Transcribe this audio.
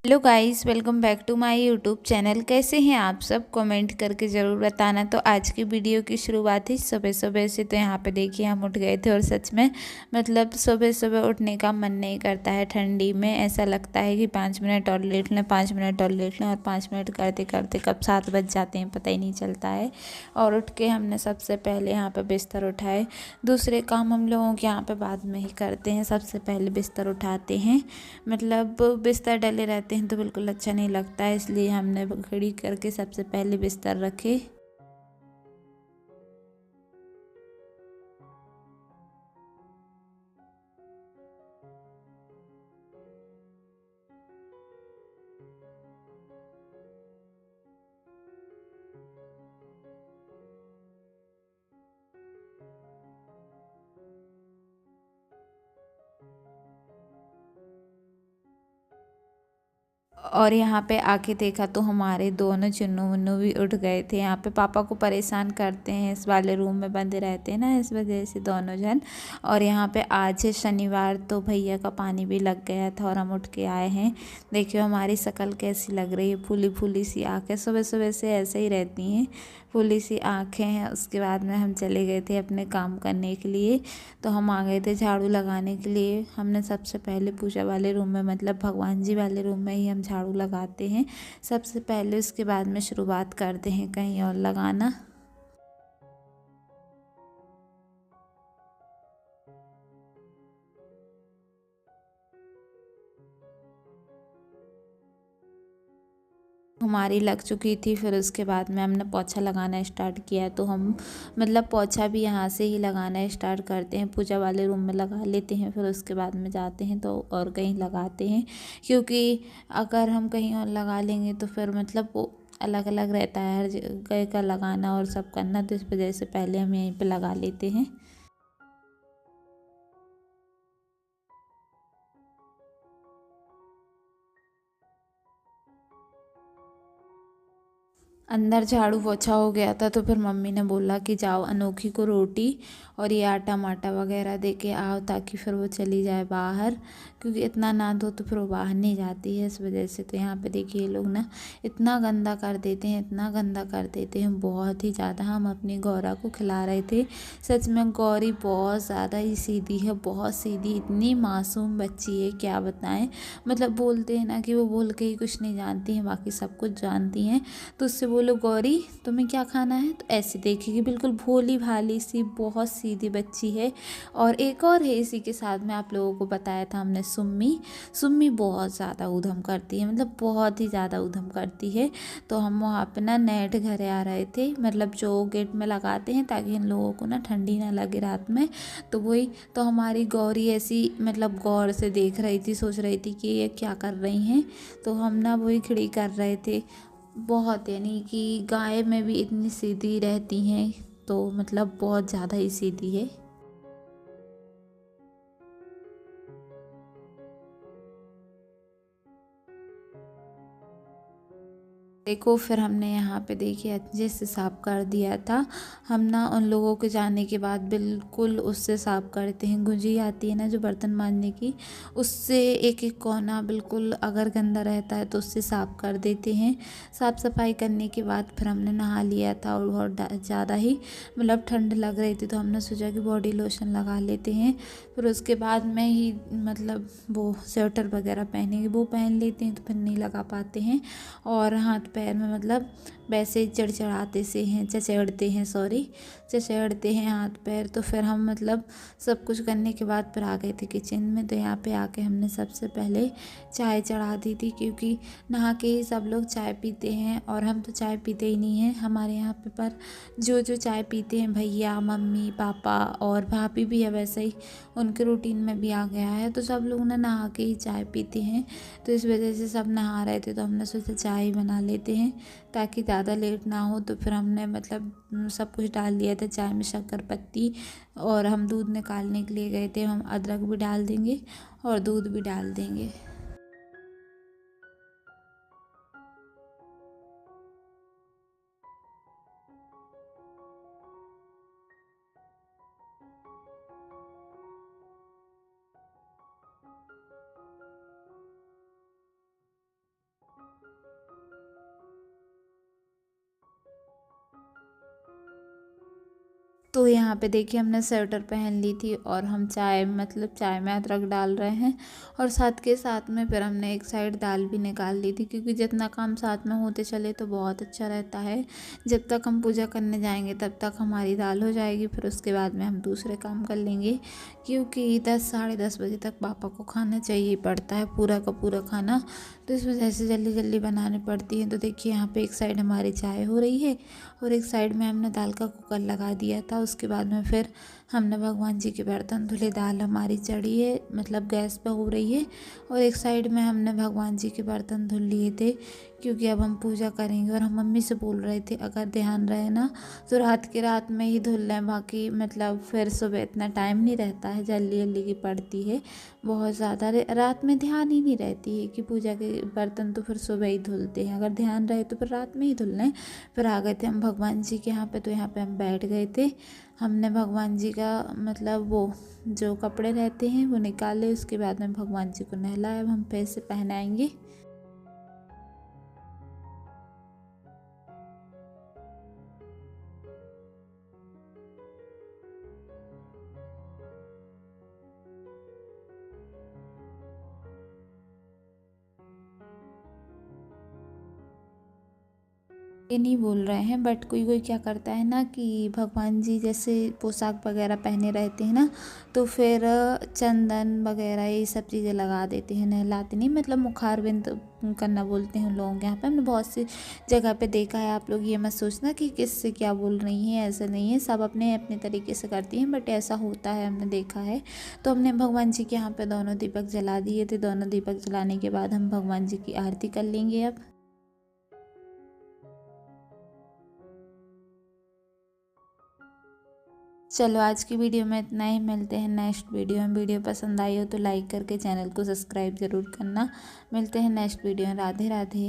Hello guys, welcome back to my YouTube channel. कैसे हैं आप सब? कमेंट करके ज़रूर बताना। तो आज की वीडियो की शुरुआत ही सुबह सुबह से। तो यहाँ पे देखिए हम उठ गए थे और सच में मतलब सुबह सुबह उठने का मन नहीं करता है। ठंडी में ऐसा लगता है कि 5 मिनट और लेट लें, 5 मिनट और लेट लें, और 5 मिनट करते करते कब 7 बज जाते हैं पता ही नहीं चलता है। और उठ के हमने सबसे पहले यहाँ पर बिस्तर उठाए। दूसरे काम हम लोगों के यहाँ पे बाद में ही करते हैं। सबसे पहले बिस्तर उठाते हैं। मतलब बिस्तर डले रहते हैं तो बिल्कुल अच्छा नहीं लगता है, इसलिए हमने खड़ी करके सबसे पहले बिस्तर रखे। और यहाँ पे आके देखा तो हमारे दोनों चुन्नू मुन्नू भी उठ गए थे। यहाँ पे पापा को परेशान करते हैं, इस वाले रूम में बंदे रहते हैं ना, इस वजह से दोनों जन। और यहाँ पे आज है शनिवार, तो भैया का पानी भी लग गया था और हम उठ के आए हैं। देखियो हमारी शक्ल कैसी लग रही है, फूली फूली सी आँखें। सुबह सुबह से ऐसे ही रहती हैं, फूली सी आँखें हैं। उसके बाद में हम चले गए थे अपने काम करने के लिए। तो हम आ गए थे झाड़ू लगाने के लिए। हमने सबसे पहले पूजा वाले रूम में, मतलब भगवान जी वाले रूम में ही हम झाड़ू लगाते हैं सबसे पहले। उसके बाद में शुरुआत करते हैं कहीं और लगाना। हमारी लग चुकी थी, फिर उसके बाद में हमने पोछा लगाना स्टार्ट किया। तो हम मतलब पोछा भी यहाँ से ही लगाना स्टार्ट करते हैं, पूजा वाले रूम में लगा लेते हैं, फिर उसके बाद में जाते हैं तो और कहीं लगाते हैं। क्योंकि अगर हम कहीं और लगा लेंगे तो फिर मतलब वो अलग अलग रहता है हर जगह का लगाना और सब करना, तो इस वजह से पहले हम यहीं पे लगा लेते हैं। अंदर झाड़ू पोछा हो गया था तो फिर मम्मी ने बोला कि जाओ अनोखी को रोटी और ये आटा माटा वगैरह दे के आओ, ताकि फिर वो चली जाए बाहर। क्योंकि इतना ना दो तो फिर वो बाहर नहीं जाती है, इस वजह से। तो यहाँ पे देखिए ये लोग ना इतना गंदा कर देते हैं, इतना गंदा कर देते हैं, बहुत ही ज़्यादा। हम अपनी गौरा को खिला रहे थे। सच में गौरी बहुत ज़्यादा ही सीधी है, बहुत सीधी, इतनी मासूम बच्ची है क्या बताएं। मतलब बोलते हैं ना कि वो बोल के ही कुछ नहीं जानती हैं, बाकी सब कुछ जानती हैं। तो उससे बोलो गौरी तुम्हें क्या खाना है, तो ऐसे देखेगी, बिल्कुल भोली भाली सी, बहुत सीधी बच्ची है। और एक और है इसी के साथ में, आप लोगों को बताया था हमने, सुम्मी। सुम्मी बहुत ज़्यादा उधम करती है, मतलब बहुत ही ज़्यादा उधम करती है। तो हम वहाँ पे ना नेट घरे आ रहे थे, मतलब जो गेट में लगाते हैं ताकि इन लोगों को ना ठंडी ना लगे रात में। तो वही, तो हमारी गौरी ऐसी मतलब गौर से देख रही थी, सोच रही थी कि ये क्या कर रही हैं। तो हम ना वही खड़ी कर रहे थे। बहुत, यानी कि गाय में भी इतनी सीधी रहती हैं, तो मतलब बहुत ज़्यादा ही सीधी है। देखो फिर हमने यहाँ पे देखिए अच्छे से साफ़ कर दिया था। हम ना उन लोगों के जाने के बाद बिल्कुल उससे साफ़ करते हैं। गुंजी आती है ना जो बर्तन मांजने की, उससे एक एक कोना बिल्कुल अगर गंदा रहता है तो उससे साफ़ कर देते हैं। साफ़ सफाई करने के बाद फिर हमने नहा लिया था और बहुत ज़्यादा ही मतलब ठंड लग रही थी, तो हमने सोचा कि बॉडी लोशन लगा लेते हैं। फिर उसके बाद में ही मतलब वो स्वेटर वगैरह पहनेंगे वो पहन लेते हैं, तो फिर नहीं लगा पाते हैं। और हाथ पैर में मतलब वैसे ही चढ़चढ़ाते से हैं, चचेड़ते हैं, सॉरी, चचेड़ते हैं हाथ पैर। तो फिर हम मतलब सब कुछ करने के बाद फिर आ गए थे किचन में। तो यहाँ पे आके हमने सबसे पहले चाय चढ़ा दी थी, क्योंकि नहा के ही सब लोग चाय पीते हैं और हम तो चाय पीते ही नहीं हैं हमारे यहाँ पे। पर जो जो चाय पीते हैं, भैया, मम्मी, पापा और भाभी भी है, वैसे ही उनके रूटीन में भी आ गया है। तो सब लोग ना नहा के ही चाय पीते हैं, तो इस वजह से सब नहा रहे थे, तो हमने सोचा चाय ही बना लेते हैं ताकि ज़्यादा लेट ना हो। तो फिर हमने मतलब सब कुछ डाल दिया था चाय में, शक्कर पत्ती, और हम दूध निकालने के लिए गए थे। हम अदरक भी डाल देंगे और दूध भी डाल देंगे। तो यहाँ पे देखिए हमने स्वेटर पहन ली थी और हम चाय में अदरक डाल रहे हैं। और साथ के साथ में फिर हमने एक साइड दाल भी निकाल ली थी, क्योंकि जितना काम साथ में होते चले तो बहुत अच्छा रहता है। जब तक हम पूजा करने जाएंगे तब तक हमारी दाल हो जाएगी, फिर उसके बाद में हम दूसरे काम कर लेंगे, क्योंकि 10 साढ़े 10 बजे तक पापा को खाना चाहिए पड़ता है, पूरा का पूरा खाना। तो इस वजह से जल्दी जल्दी बनानी पड़ती है। तो देखिए यहाँ पे एक साइड हमारी चाय हो रही है और एक साइड में हमने दाल का कुकर लगा दिया था। उसके बाद में फिर हमने भगवान जी के बर्तन धुले, दाल हमारी चढ़ी है, मतलब गैस पे हो रही है, और एक साइड में हमने भगवान जी के बर्तन धुल लिए थे, क्योंकि अब हम पूजा करेंगे। और हम मम्मी से बोल रहे थे अगर ध्यान रहे ना तो रात में ही धुल लें, बाकी मतलब फिर सुबह इतना टाइम नहीं रहता है, जल्दी जल्दी की पड़ती है बहुत ज़्यादा, रात में ध्यान ही नहीं रहती है कि पूजा के बर्तन तो फिर सुबह ही धुलते हैं, अगर ध्यान रहे तो फिर रात में ही धुल लें। फिर आ गए थे हम भगवान जी के यहाँ पे, तो यहाँ पे हम बैठ गए थे। हमने भगवान जी का मतलब वो जो कपड़े रहते हैं वो निकाले, उसके बाद में भगवान जी को नहलाया, अब हम फिर से पहनाएंगे। ये नहीं बोल रहे हैं, बट कोई कोई क्या करता है ना कि भगवान जी जैसे पोशाक वगैरह पहने रहते हैं ना, तो फिर चंदन वगैरह ये सब चीज़ें लगा देते हैं, नहलाते नहीं, मतलब मुखारबिंद करना बोलते हैं उन लोगों के यहाँ पे। हमने बहुत सी जगह पे देखा है, आप लोग ये मत सोचना कि किससे क्या बोल रही हैं, ऐसा नहीं है, सब अपने अपने तरीके से करती हैं, बट ऐसा होता है, हमने देखा है। तो हमने भगवान जी के यहाँ पे दोनों दीपक जला दिए थे। दोनों दीपक जलाने के बाद हम भगवान जी की आरती कर लेंगे अब। चलो आज की वीडियो में इतना ही, मिलते हैं नेक्स्ट वीडियो में। वीडियो पसंद आई हो तो लाइक करके चैनल को सब्सक्राइब ज़रूर करना। मिलते हैं नेक्स्ट वीडियो में। राधे राधे।